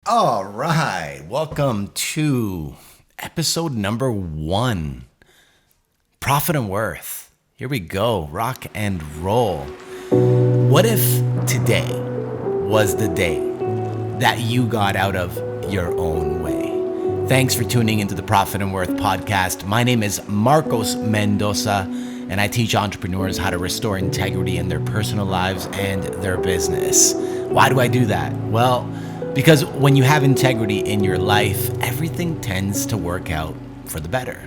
All right, welcome to episode number 1, Profit and Worth. Here we go, rock and roll. What if today was the day that you got out of your own way? Thanks for tuning into the Profit and Worth podcast. My name is Marcos Mendosa, and I teach entrepreneurs how to restore integrity in their personal lives and their business. Why do I do that? Well, because when you have integrity in your life, everything tends to work out for the better.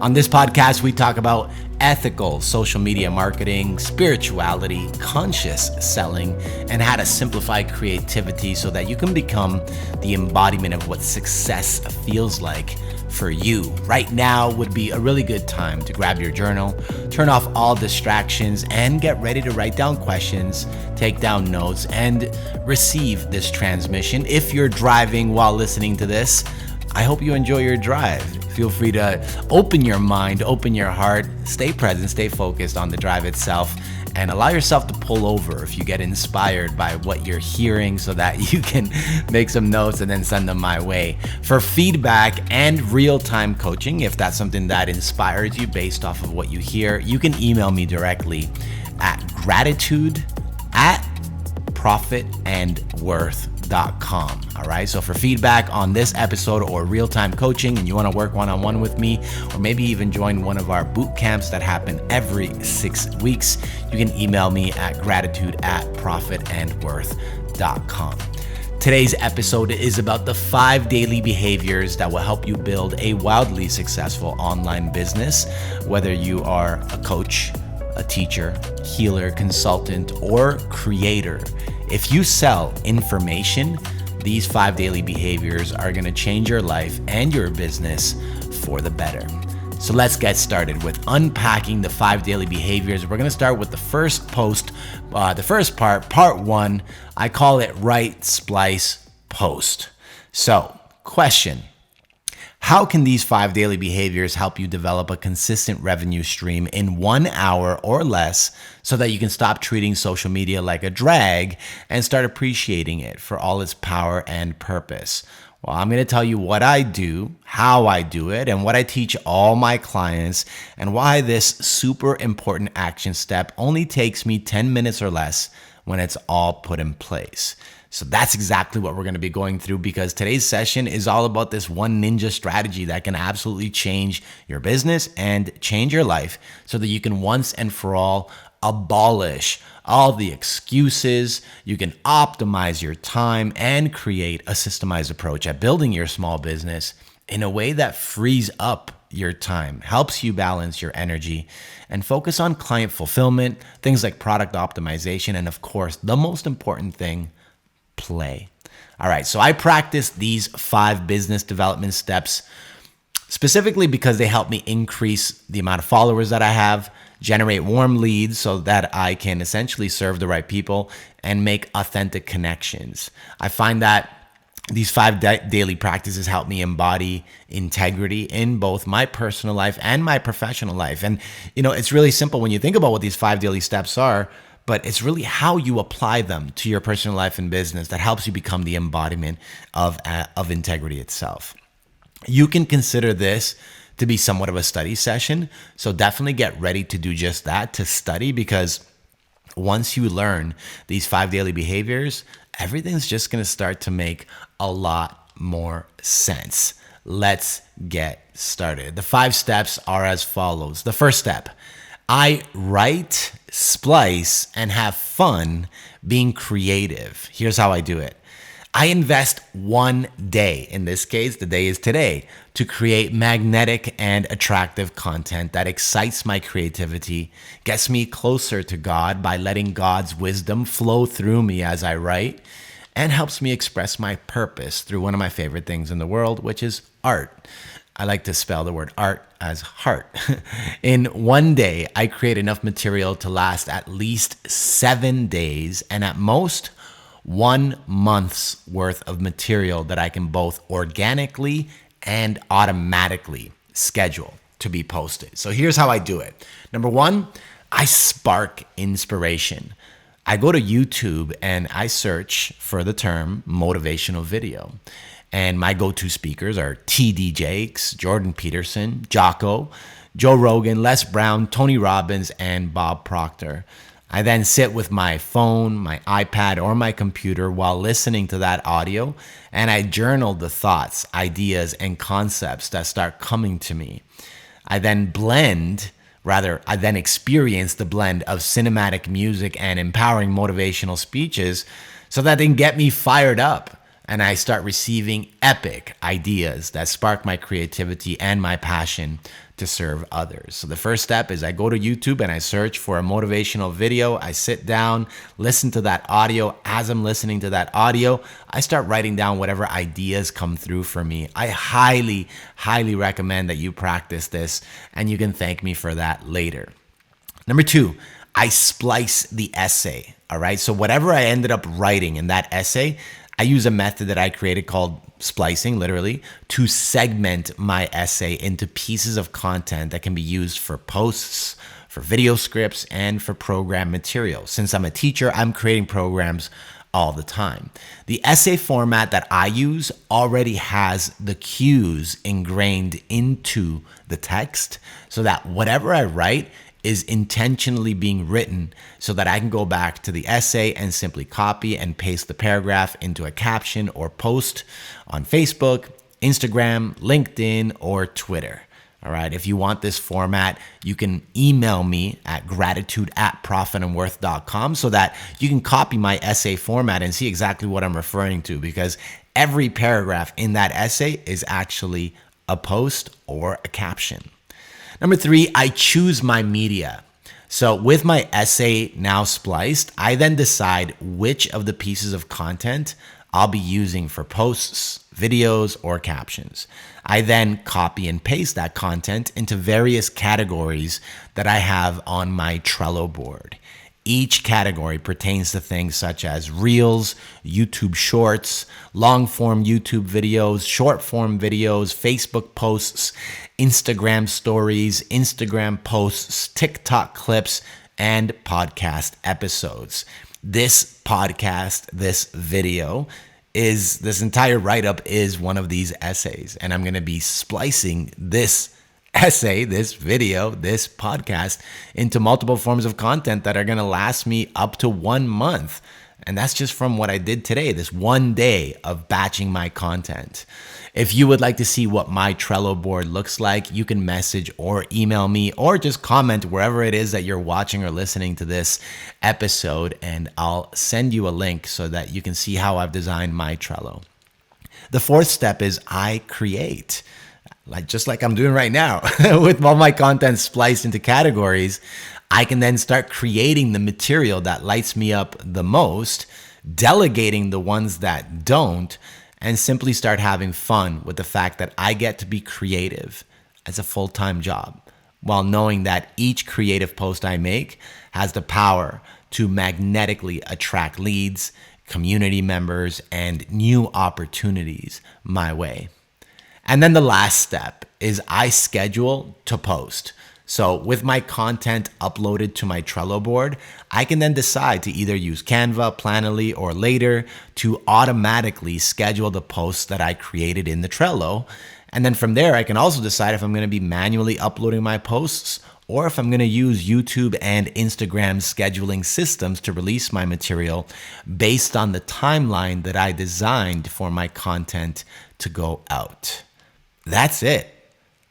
On this podcast, we talk about ethical social media marketing, spirituality, conscious selling, and how to simplify creativity so that you can become the embodiment of what success feels like for you. Right now would be a really good time to grab your journal, turn off all distractions, and get ready to write down questions, take down notes, and receive this transmission. If you're driving while listening to this, I hope you enjoy your drive. Feel free to open your mind, open your heart, stay present, stay focused on the drive itself, and allow yourself to pull over if you get inspired by what you're hearing so that you can make some notes and then send them my way. For feedback and real-time coaching, if that's something that inspires you based off of what you hear, you can email me directly at gratitude@profitandworth.com. All right. So for feedback on this episode or real-time coaching and you want to work one-on-one with me, or maybe even join one of our boot camps that happen every 6 weeks, you can email me at gratitude@profitandworth.com. Today's episode is about the 5 daily behaviors that will help you build a wildly successful online business, whether you are a coach, a teacher, healer, consultant, or creator. If you sell information, these 5 daily behaviors are going to change your life and your business for the better. So let's get started with unpacking the 5 daily behaviors. We're going to start with the first part 1. I call it Right Splice Post. So, question. How can these 5 daily behaviors help you develop a consistent revenue stream in 1 hour or less so that you can stop treating social media like a drag and start appreciating it for all its power and purpose? Well, I'm going to tell you what I do, how I do it, and what I teach all my clients, and why this super important action step only takes me 10 minutes or less when it's all put in place. So that's exactly what we're going to be going through, because today's session is all about this one ninja strategy that can absolutely change your business and change your life so that you can once and for all abolish all the excuses. You can optimize your time and create a systemized approach at building your small business in a way that frees up your time, helps you balance your energy, and focus on client fulfillment, things like product optimization, and of course, the most important thing, play. All right, so I practice these 5 business development steps specifically because they help me increase the amount of followers that I have, generate warm leads so that I can essentially serve the right people, and make authentic connections. I find that these 5 daily practices help me embody integrity in both my personal life and my professional life. And, it's really simple when you think about what these 5 daily steps are, but it's really how you apply them to your personal life and business that helps you become the embodiment of integrity itself. You can consider this to be somewhat of a study session, so definitely get ready to do just that, to study, because once you learn these 5 daily behaviors, everything's just going to start to make a lot more sense. Let's get started. The 5 steps are as follows. The first step: I write, splice, and have fun being creative. Here's how I do it. I invest 1 day, in this case, the day is today, to create magnetic and attractive content that excites my creativity, gets me closer to God by letting God's wisdom flow through me as I write, and helps me express my purpose through one of my favorite things in the world, which is art. I like to spell the word art as heart. In 1 day, I create enough material to last at least 7 days, and at most 1 month's worth of material that I can both organically and automatically schedule to be posted. So here's how I do it. Number 1, I spark inspiration. I go to YouTube and I search for the term motivational video. And my go-to speakers are TD Jakes, Jordan Peterson, Jocko, Joe Rogan, Les Brown, Tony Robbins, and Bob Proctor. I then sit with my phone, my iPad, or my computer while listening to that audio, and I journal the thoughts, ideas, and concepts that start coming to me. I then experience the blend of cinematic music and empowering motivational speeches so that they can get me fired up. And I start receiving epic ideas that spark my creativity and my passion to serve others. So the first step is I go to YouTube and I search for a motivational video. I sit down, listen to that audio. As I'm listening to that audio, I start writing down whatever ideas come through for me. I highly, highly recommend that you practice this, and you can thank me for that later. Number 2, I splice the essay. All right. So whatever I ended up writing in that essay, I use a method that I created called splicing, literally, to segment my essay into pieces of content that can be used for posts, for video scripts, and for program material. Since I'm a teacher, I'm creating programs all the time. The essay format that I use already has the cues ingrained into the text so that whatever I write is intentionally being written so that I can go back to the essay and simply copy and paste the paragraph into a caption or post on Facebook, Instagram, LinkedIn, or Twitter. All right. If you want this format, you can email me at gratitude@profitandworth.com so that you can copy my essay format and see exactly what I'm referring to, because every paragraph in that essay is actually a post or a caption. Number 3, I choose my media. So with my essay now spliced, I then decide which of the pieces of content I'll be using for posts, videos, or captions. I then copy and paste that content into various categories that I have on my Trello board. Each category pertains to things such as Reels, YouTube Shorts, long-form YouTube videos, short-form videos, Facebook posts, Instagram stories, Instagram posts, TikTok clips, and podcast episodes. This entire write-up is one of these essays, and I'm going to be splicing this essay, this video, this podcast into multiple forms of content that are going to last me up to 1 month. And that's just from what I did today, this one day of batching my content. If you would like to see what my Trello board looks like, you can message or email me or just comment wherever it is that you're watching or listening to this episode, and I'll send you a link so that you can see how I've designed my Trello. The 4th step is I create. Just like I'm doing right now with all my content spliced into categories, I can then start creating the material that lights me up the most, delegating the ones that don't, and simply start having fun with the fact that I get to be creative as a full-time job, while knowing that each creative post I make has the power to magnetically attract leads, community members, and new opportunities my way. And then the last step is I schedule to post. So with my content uploaded to my Trello board, I can then decide to either use Canva, Planoly, or later to automatically schedule the posts that I created in the Trello. And then from there, I can also decide if I'm going to be manually uploading my posts or if I'm going to use YouTube and Instagram scheduling systems to release my material based on the timeline that I designed for my content to go out. That's it.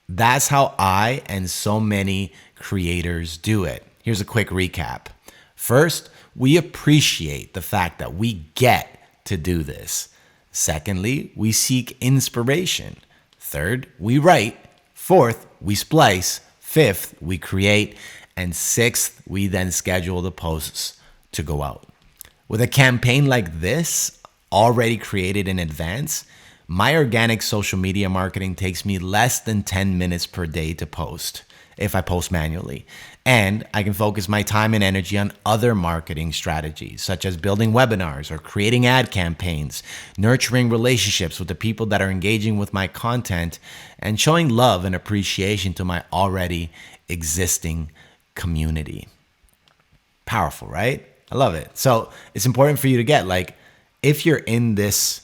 That's how I and so many creators do it. Here's a quick recap. First, we appreciate the fact that we get to do this. Secondly, we seek inspiration. Third, we write. Fourth, we splice. Fifth, we create. And sixth, we then schedule the posts to go out. With a campaign like this already created in advance, my organic social media marketing takes me less than 10 minutes per day to post if I post manually. And I can focus my time and energy on other marketing strategies, such as building webinars or creating ad campaigns, nurturing relationships with the people that are engaging with my content, and showing love and appreciation to my already existing community. Powerful, right? I love it. So it's important for you to get, like, if you're in this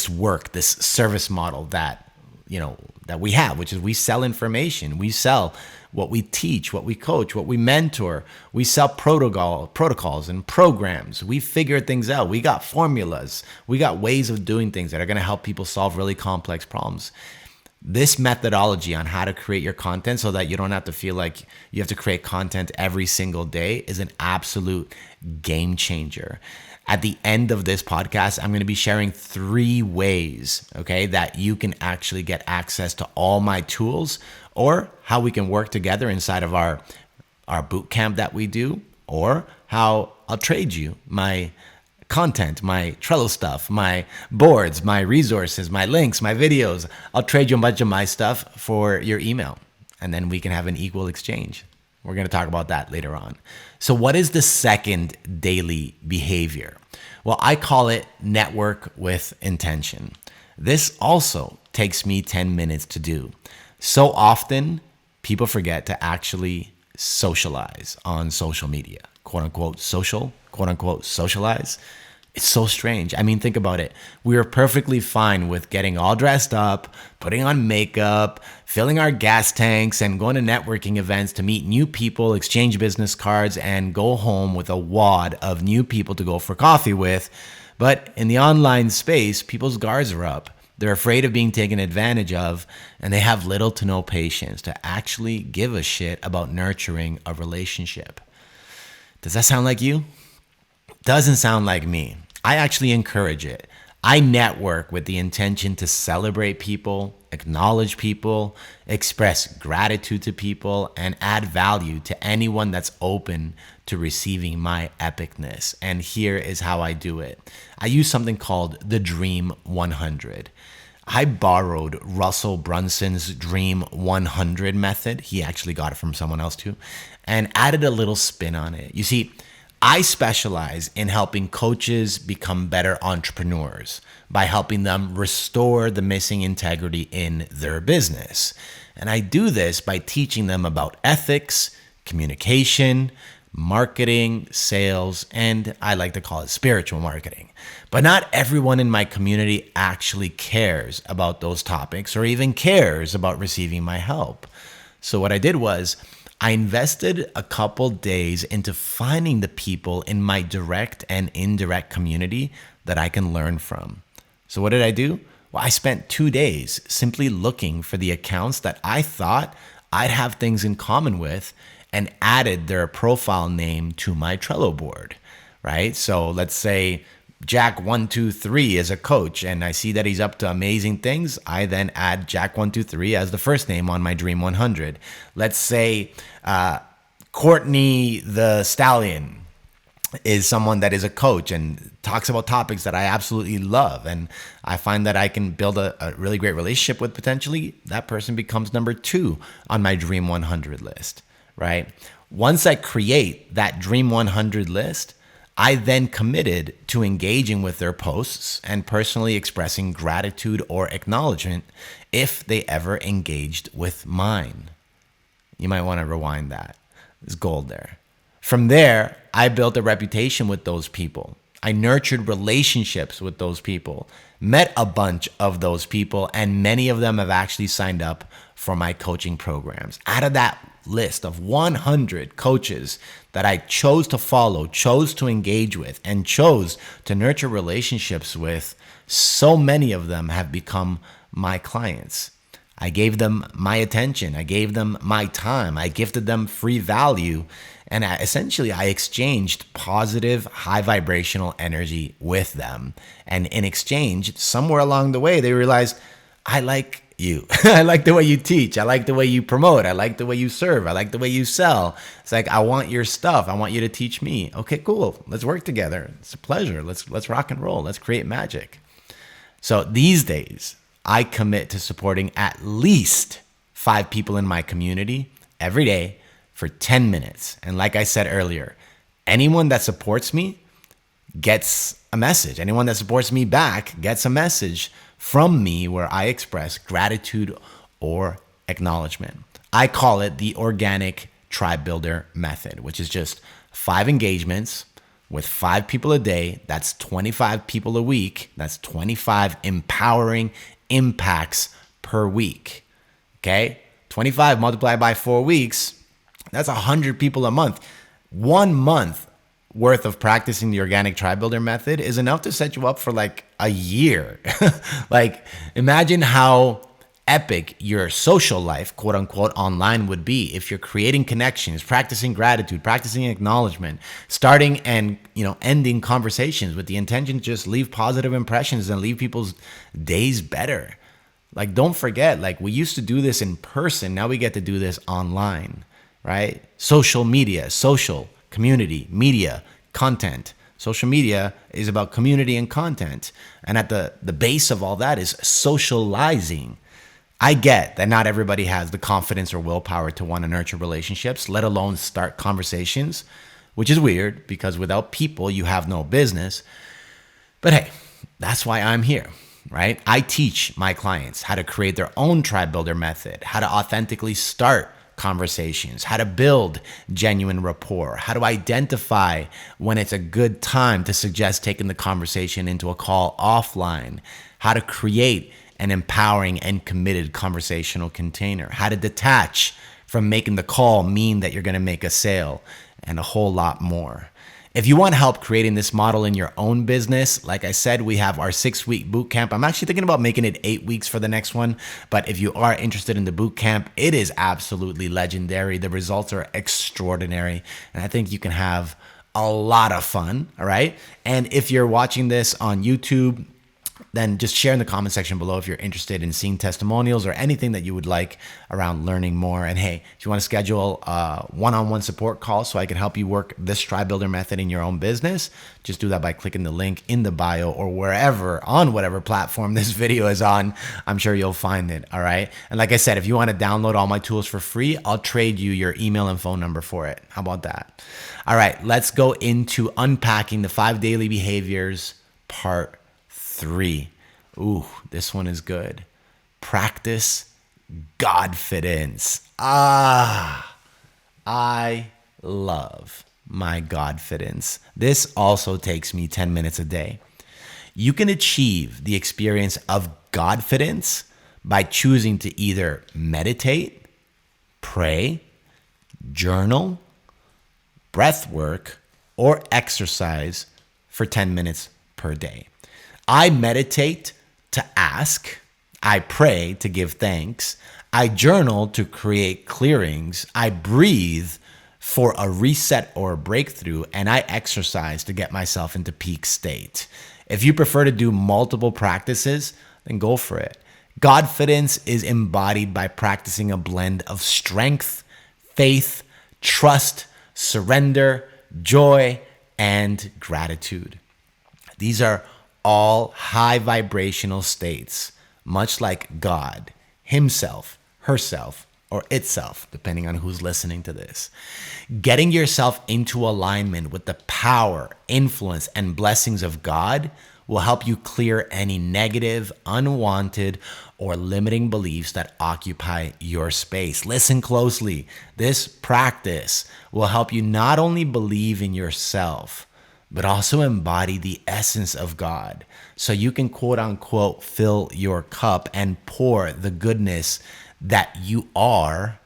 work, this service model that, that we have, which is we sell information, we sell what we teach, what we coach, what we mentor, we sell protocols and programs. We figure things out. We got formulas. We got ways of doing things that are going to help people solve really complex problems. This methodology on how to create your content so that you don't have to feel like you have to create content every single day is an absolute game changer. At the end of this podcast, I'm going to be sharing 3 ways, okay, that you can actually get access to all my tools, or how we can work together inside of our boot camp that we do, or how I'll trade you my content, my Trello stuff, my boards, my resources, my links, my videos. I'll trade you a bunch of my stuff for your email, and then we can have an equal exchange. We're going to talk about that later on. So what is the second daily behavior? Well, I call it network with intention. This also takes me 10 minutes to do. So often, people forget to actually socialize on social media, quote unquote social, quote unquote socialize. It's so strange. I mean, think about it. We are perfectly fine with getting all dressed up, putting on makeup, filling our gas tanks, and going to networking events to meet new people, exchange business cards, and go home with a wad of new people to go for coffee with. But in the online space, people's guards are up. They're afraid of being taken advantage of, and they have little to no patience to actually give a shit about nurturing a relationship. Does that sound like you? Doesn't sound like me. I actually encourage it. I network with the intention to celebrate people, acknowledge people, express gratitude to people, and add value to anyone that's open to receiving my epicness. And here is how I do it. I use something called the Dream 100. I borrowed Russell Brunson's Dream 100 method. He actually got it from someone else too, and added a little spin on it. You see, I specialize in helping coaches become better entrepreneurs by helping them restore the missing integrity in their business. And I do this by teaching them about ethics, communication, marketing, sales, and I like to call it spiritual marketing. But not everyone in my community actually cares about those topics or even cares about receiving my help. So what I did was I invested a couple days into finding the people in my direct and indirect community that I can learn from. So what did I do? Well, I spent 2 days simply looking for the accounts that I thought I'd have things in common with and added their profile name to my Trello board, right? So let's say Jack123 is a coach and I see that he's up to amazing things. I then add Jack123 as the first name on my Dream 100. Let's say Courtney the Stallion is someone that is a coach and talks about topics that I absolutely love. And I find that I can build a really great relationship with potentially. That person becomes number 2 on my Dream 100 list, right? Once I create that Dream 100 list, I then committed to engaging with their posts and personally expressing gratitude or acknowledgement if they ever engaged with mine. You might want to rewind that. There's gold there. From there, I built a reputation with those people. I nurtured relationships with those people, met a bunch of those people, and many of them have actually signed up for my coaching programs. Out of that list of 100 coaches that I chose to follow, chose to engage with, and chose to nurture relationships with, so many of them have become my clients. I gave them my attention. I gave them my time. I gifted them free value. And essentially, I exchanged positive, high vibrational energy with them. And in exchange, somewhere along the way, they realized, I like you. I like the way you teach. I like the way you promote. I like the way you serve. I like the way you sell. It's like, I want your stuff. I want you to teach me. Okay, cool. Let's work together. It's a pleasure. Let's rock and roll. Let's create magic. So these days, I commit to supporting at least 5 people in my community every day for 10 minutes. And like I said earlier, anyone that supports me gets a message. Anyone that supports me back gets a message from me where I express gratitude or acknowledgement. I call it the organic tribe builder method, which is just 5 engagements, with 5 people a day, that's 25 people a week. That's 25 empowering impacts per week. Okay? 25 multiplied by 4 weeks, that's 100 people a month. 1 month worth of practicing the organic tribe builder method is enough to set you up for like a year. Like, imagine how epic your social life, quote unquote, online would be if you're creating connections, practicing gratitude, practicing acknowledgement, starting and ending conversations with the intention to just leave positive impressions and leave people's days better. Like, don't forget, like, we used to do this in person. Now we get to do this online, right? Social media, social, community, media, content. Social media is about community and content. And at the base of all that is socializing. I get that not everybody has the confidence or willpower to want to nurture relationships, let alone start conversations, which is weird because without people, you have no business. But hey, that's why I'm here, right? I teach my clients how to create their own tribe builder method, how to authentically start conversations, how to build genuine rapport, how to identify when it's a good time to suggest taking the conversation into a call offline, how to create an empowering and committed conversational container, how to detach from making the call mean that you're going to make a sale, and a whole lot more. If you want help creating this model in your own business, like I said, we have our 6-week boot camp. I'm actually thinking about making it 8 weeks for the next one. But if you are interested in the boot camp, it is absolutely legendary. The results are extraordinary. And I think you can have a lot of fun. All right. And if you're watching this on YouTube, then just share in the comment section below if you're interested in seeing testimonials or anything that you would like around learning more. And hey, if you want to schedule a one-on-one support call so I can help you work this tribe builder method in your own business, just do that by clicking the link in the bio or wherever, on whatever platform this video is on. I'm sure you'll find it. All right. And like I said, if you want to download all my tools for free, I'll trade you your email and phone number for it. How about that? All right, let's go into unpacking the 5 daily behaviors, part 3. Ooh, this one is good. Practice Godfidence. I love my Godfidence. This also takes me 10 minutes a day. You can achieve the experience of Godfidence by choosing to either meditate, pray, journal, breath work, or exercise for 10 minutes per day. I meditate to ask, I pray to give thanks, I journal to create clearings, I breathe for a reset or a breakthrough, and I exercise to get myself into peak state. If you prefer to do multiple practices, then go for it. Godfidence is embodied by practicing a blend of strength, faith, trust, surrender, joy, and gratitude. These are all high vibrational states, much like God, himself, herself, or itself, depending on who's listening to this. Getting yourself into alignment with the power, influence, and blessings of God will help you clear any negative, unwanted, or limiting beliefs that occupy your space. Listen closely. This practice will help you not only believe in yourself, but also embody the essence of God so you can quote unquote fill your cup and pour the goodness that you are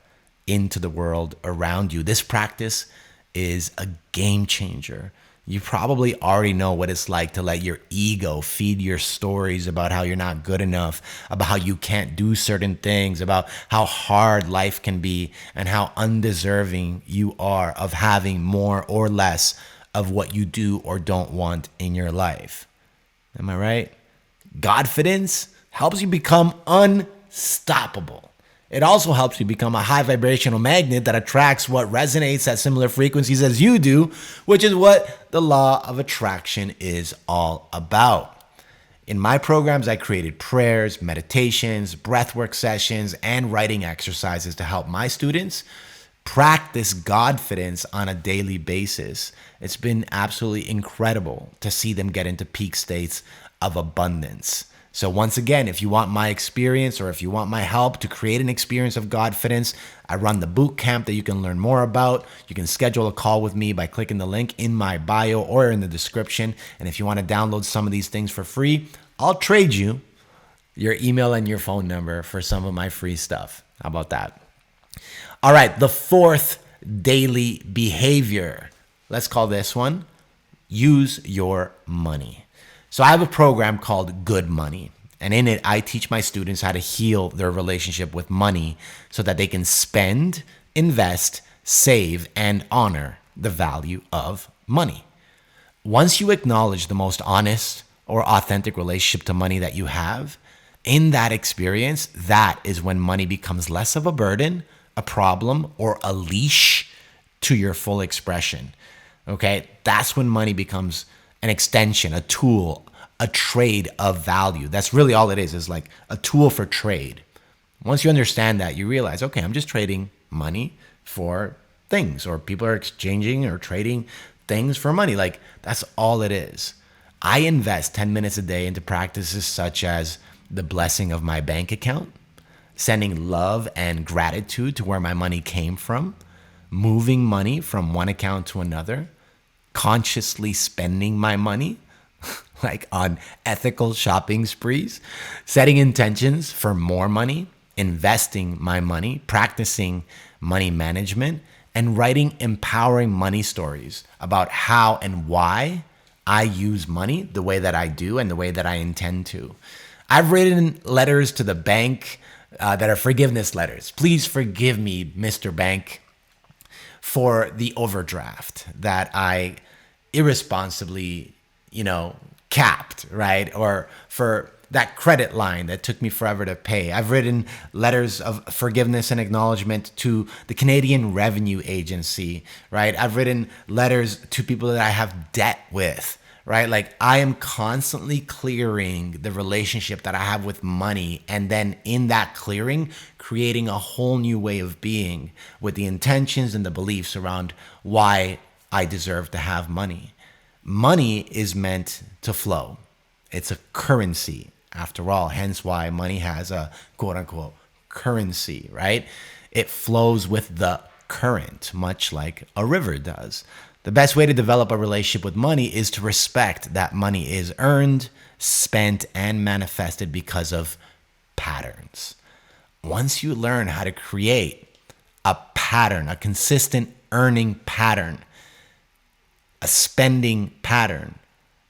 into the world around you. This practice is a game changer. You probably already know what it's like to let your ego feed your stories about how you're not good enough, about how you can't do certain things, about how hard life can be, and how undeserving you are of having more or less of what you do or don't want in your life. Am I right? Godfidence helps you become unstoppable. It also helps you become a high vibrational magnet that attracts what resonates at similar frequencies as you do, which is what the law of attraction is all about. In my programs, I created prayers, meditations, breathwork sessions, and writing exercises to help my students practice Godfidence on a daily basis. It's been absolutely incredible to see them get into peak states of abundance. So once again, if you want my experience or if you want my help to create an experience of Godfidence, I run the boot camp that you can learn more about. You can schedule a call with me by clicking the link in my bio or in the description. And if you want to download some of these things for free, I'll trade you your email and your phone number for some of my free stuff. How about that? All right, the fourth daily behavior. Let's call this one, use your money. So I have a program called Good Money. And in it, I teach my students how to heal their relationship with money so that they can spend, invest, save, and honor the value of money. Once you acknowledge the most honest or authentic relationship to money that you have, in that experience, that is when money becomes less of a burden, a problem, or a leash to your full expression. Okay? That's when money becomes an extension, a tool, a trade of value. That's really all it is like a tool for trade. Once you understand that, you realize, okay, I'm just trading money for things, or people are exchanging or trading things for money. Like, that's all it is. I invest 10 minutes a day into practices such as the blessing of my bank account, sending love and gratitude to where my money came from, moving money from one account to another, consciously spending my money, like on ethical shopping sprees, setting intentions for more money, investing my money, practicing money management, and writing empowering money stories about how and why I use money the way that I do and the way that I intend to. I've written letters to the bank that are forgiveness letters. Please forgive me, Mr. Bank, for the overdraft that I irresponsibly, capped, right? Or for that credit line that took me forever to pay. I've written letters of forgiveness and acknowledgement to the Canadian Revenue Agency, right? I've written letters to people that I have debt with, right? Like, I am constantly clearing the relationship that I have with money, and then in that clearing, creating a whole new way of being with the intentions and the beliefs around why I deserve to have money. Money is meant to flow. It's a currency after all, hence why money has a quote unquote currency, right? It flows with the current, much like a river does. The best way to develop a relationship with money is to respect that money is earned, spent, and manifested because of patterns. Once you learn how to create a pattern, a consistent earning pattern, a spending pattern,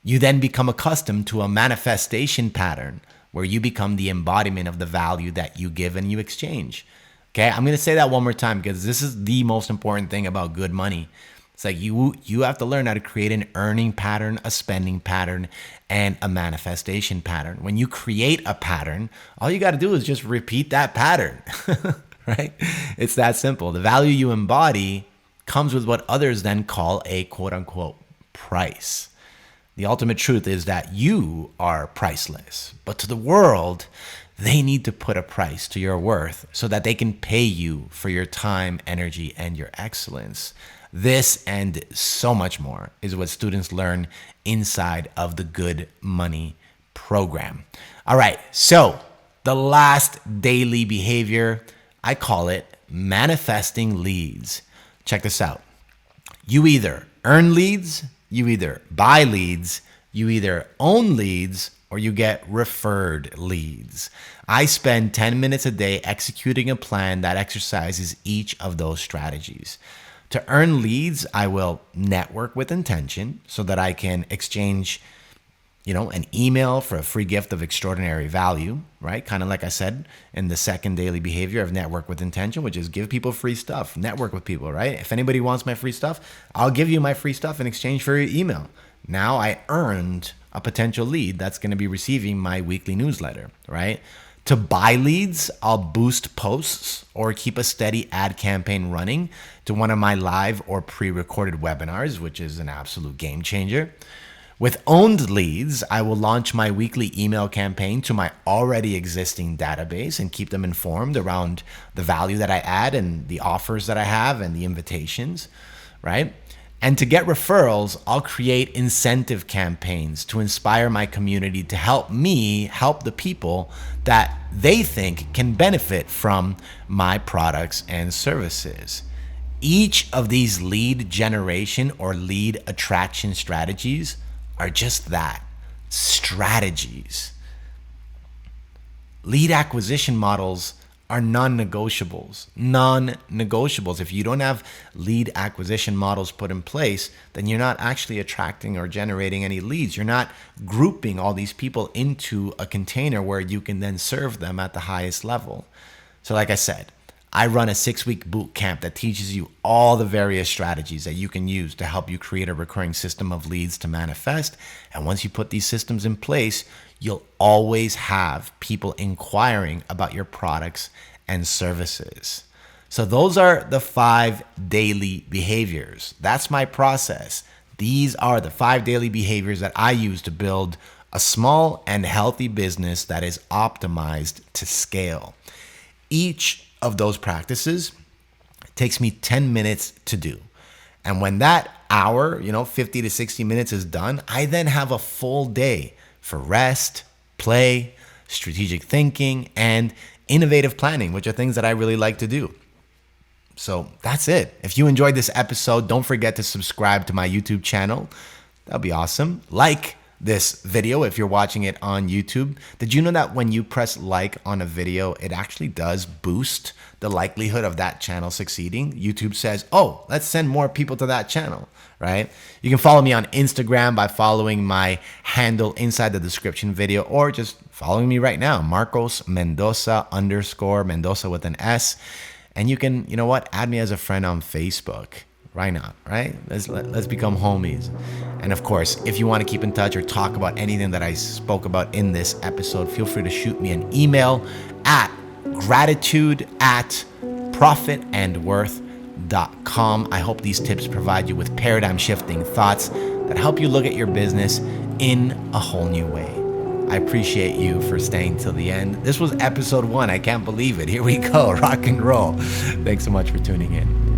you then become accustomed to a manifestation pattern where you become the embodiment of the value that you give and you exchange. Okay, I'm going to say that one more time because this is the most important thing about good money. It's like you have to learn how to create an earning pattern, a spending pattern, and a manifestation pattern. When you create a pattern, all you got to do is just repeat that pattern, right? It's that simple. The value you embody comes with what others then call a quote unquote price. The ultimate truth is that you are priceless, but to the world, they need to put a price to your worth so that they can pay you for your time, energy, and your excellence. This and so much more is what students learn inside of the Good Money program. All right, so the last daily behavior, I call it manifesting leads. Check this out. You either earn leads, you either buy leads, you either own leads, or you get referred leads. I spend 10 minutes a day executing a plan that exercises each of those strategies. To earn leads, I will network with intention so that I can exchange, an email for a free gift of extraordinary value, right? Kind of like I said in the second daily behavior of network with intention, which is give people free stuff, network with people, right? If anybody wants my free stuff, I'll give you my free stuff in exchange for your email. Now I earned a potential lead that's going to be receiving my weekly newsletter, right? To buy leads, I'll boost posts or keep a steady ad campaign running to one of my live or pre-recorded webinars, which is an absolute game changer. With owned leads, I will launch my weekly email campaign to my already existing database and keep them informed around the value that I add and the offers that I have and the invitations, right? And to get referrals, I'll create incentive campaigns to inspire my community to help me help the people that they think can benefit from my products and services. Each of these lead generation or lead attraction strategies are just that, strategies. Lead acquisition models are non-negotiables. Non-negotiables. If you don't have lead acquisition models put in place, then you're not actually attracting or generating any leads. You're not grouping all these people into a container where you can then serve them at the highest level. So like I said, I run a 6-week boot camp that teaches you all the various strategies that you can use to help you create a recurring system of leads to manifest. And once you put these systems in place, you'll always have people inquiring about your products and services. So those are the 5 daily behaviors. That's my process. These are the 5 daily behaviors that I use to build a small and healthy business that is optimized to scale. Each of those practices takes me 10 minutes to do. And when that hour, 50 to 60 minutes is done, I then have a full day for rest, play, strategic thinking, and innovative planning, which are things that I really like to do. So that's it. If you enjoyed this episode, don't forget to subscribe to my YouTube channel. That'd be awesome. Like this video if you're watching it on YouTube. Did you know that when you press like on a video, it actually does boost the likelihood of that channel succeeding? YouTube says, oh, let's send more people to that channel, right? You can follow me on Instagram by following my handle inside the description video, or just following me right now, Marcos Mendosa _ Mendosa with an S. And you can, add me as a friend on Facebook. Why not, right? Let's become homies. And of course, if you want to keep in touch or talk about anything that I spoke about in this episode, feel free to shoot me an email at gratitude@profitandworth.com. I hope these tips provide you with paradigm shifting thoughts that help you look at your business in a whole new way. I appreciate you for staying till the end. This was episode 1. I can't believe it. Here we go. Rock and roll. Thanks so much for tuning in.